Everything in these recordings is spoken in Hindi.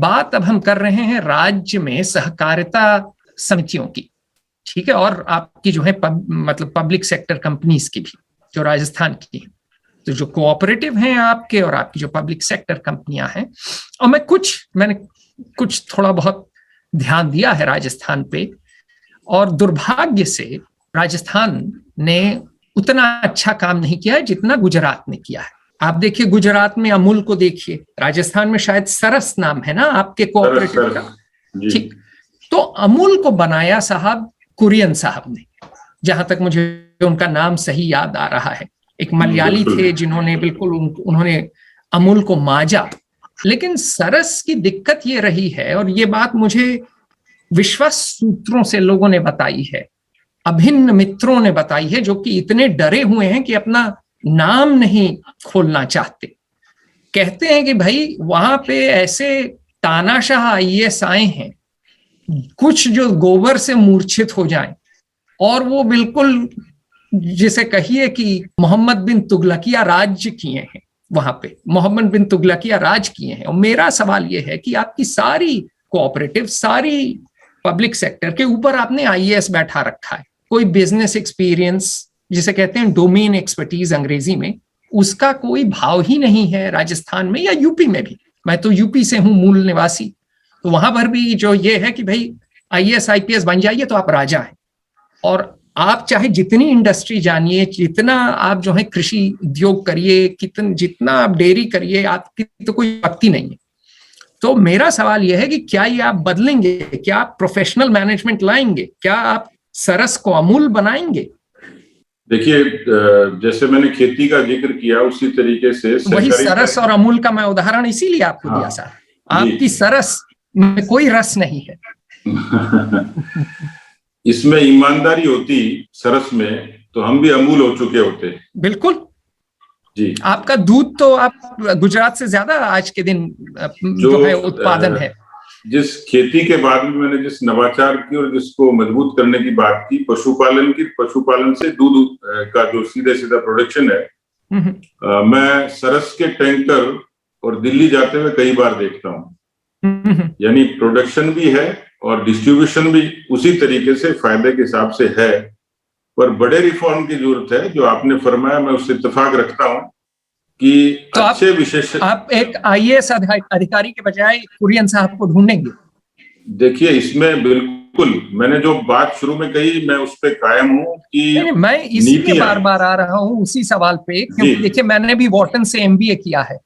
बात अब हम कर रहे हैं राज्य में सहकारिता समितियों की, ठीक है, और आपकी जो है मतलब पब्लिक सेक्टर कंपनीज की भी, जो राजस्थान की है। तो जो कोऑपरेटिव हैं आपके और आपकी जो पब्लिक सेक्टर कंपनियां हैं, और मैंने कुछ थोड़ा बहुत ध्यान दिया है राजस्थान पे, और दुर्भाग्य से राजस्थान ने उतना अच्छा काम नहीं किया है जितना गुजरात ने किया है। आप देखिए गुजरात में अमूल को देखिए, राजस्थान में शायद सरस नाम है ना आपके कोऑपरेटिव का, ठीक। तो अमूल को बनाया साहब कुरियन साहब ने, जहां तक मुझे उनका नाम सही याद आ रहा है। एक मलयाली थे जिन्होंने बिल्कुल उन्होंने अमूल को माजा। लेकिन सरस की दिक्कत ये रही है, और ये बात मुझे विश्वास सूत्रों से लोगों ने बताई है, अभिन्न मित्रों ने बताई है, जो कि इतने डरे हुए हैं कि अपना नाम नहीं खोलना चाहते। कहते हैं कि भाई वहां पे ऐसे तानाशाह आईएएस आए हैं, कुछ जो गोबर से मूर्छित हो जाएं, और वो बिल्कुल जिसे कहिए कि मोहम्मद बिन तुगलकिया राज किए हैं, वहां पे मोहम्मद बिन तुगलकिया राज किए हैं। और मेरा सवाल ये है कि आपकी सारी कोऑपरेटिव, सारी पब्लिक सेक्टर के ऊपर आपने आईएएस बैठा रखा है, कोई बिजनेस एक्सपीरियंस जिसे कहते हैं डोमेन एक्सपर्टीज अंग्रेजी में, उसका कोई भाव ही नहीं है राजस्थान में या यूपी में भी। मैं तो यूपी से हूं, मूल निवासी, तो वहां पर भी जो ये है कि भाई आईएएस आईपीएस बन जाइए तो आप राजा हैं, और आप चाहे जितनी इंडस्ट्री जानिए, जितना आप जो है कृषि उद्योग करिए, जितना आप डेयरी करिए, आपकी तो कोई शक्ति नहीं है। तो मेरा सवाल यह है कि क्या ये आप बदलेंगे, क्या आप प्रोफेशनल मैनेजमेंट लाएंगे, क्या आप सरस को अमूल बनाएंगे? देखिए, जैसे मैंने खेती का जिक्र किया उसी तरीके से वही सरस और अमूल का मैं उदाहरण इसीलिए आपको दिया सर। आपकी सरस में कोई रस नहीं है। इसमें ईमानदारी होती सरस में तो हम भी अमूल हो चुके होते। बिल्कुल जी। आपका दूध तो आप गुजरात से ज्यादा आज के दिन जो है उत्पादन है। जिस खेती के बाद में मैंने जिस नवाचार की और जिसको मजबूत करने की बात की, पशुपालन से दूध का जो सीधा सीधा प्रोडक्शन है, मैं सरस के टैंकर और दिल्ली जाते हुए कई बार देखता हूँ। यानी प्रोडक्शन भी है और डिस्ट्रीब्यूशन भी उसी तरीके से फायदे के हिसाब से है, पर बड़े रिफॉर्म की जरूरत है। जो आपने फरमाया मैं उससे इत्तेफाक रखता हूँ कि तो अच्छे विशेष आप एक आईएएस अधिकारी के बजाय कुरियन साहब को ढूंढेंगे। देखिए, इसमें बिल्कुल मैंने जो बात शुरू में कही मैं उस पर कायम हूँ कि मैं इसलिए बार बार आ रहा हूँ उसी सवाल पे, क्योंकि देखिए मैंने भी वॉर्टन से एमबीए किया है,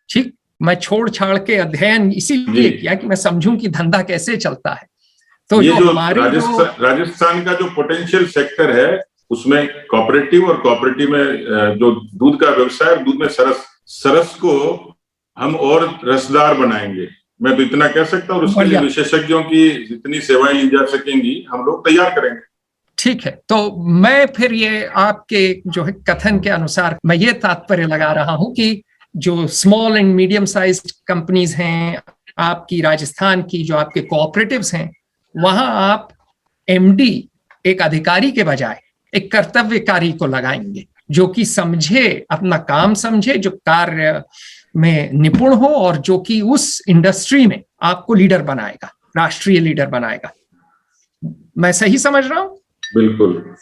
ठीक। मैं छोड़ छाड़ के अध्ययन इसीलिए किया कि मैं समझूं कि धंधा कैसे चलता है। तो ये जो राजस्थान का जो पोटेंशियल सेक्टर है उसमें कोऑपरेटिव और कोऑपरेटिव में जो दूध का व्यवसाय और दूध में सरस को हम और रसदार बनाएंगे। मैं तो इतना कह सकता हूँ, उसके लिए विशेषज्ञों की जितनी सेवाएं ली जा सकेंगी हम लोग तैयार करेंगे। ठीक है, तो मैं फिर ये आपके जो है कथन के अनुसार मैं ये तात्पर्य लगा रहा हूं कि जो small and medium sized companies हैं आपकी राजस्थान की, जो आपके कोऑपरेटिव्स हैं, वहां आप एमडी एक अधिकारी के बजाय एक कर्तव्यकारी को लगाएंगे, जो कि समझे, अपना काम समझे, जो कार्य में निपुण हो और जो कि उस इंडस्ट्री में आपको लीडर बनाएगा, राष्ट्रीय लीडर बनाएगा। मैं सही समझ रहा हूं? बिल्कुल।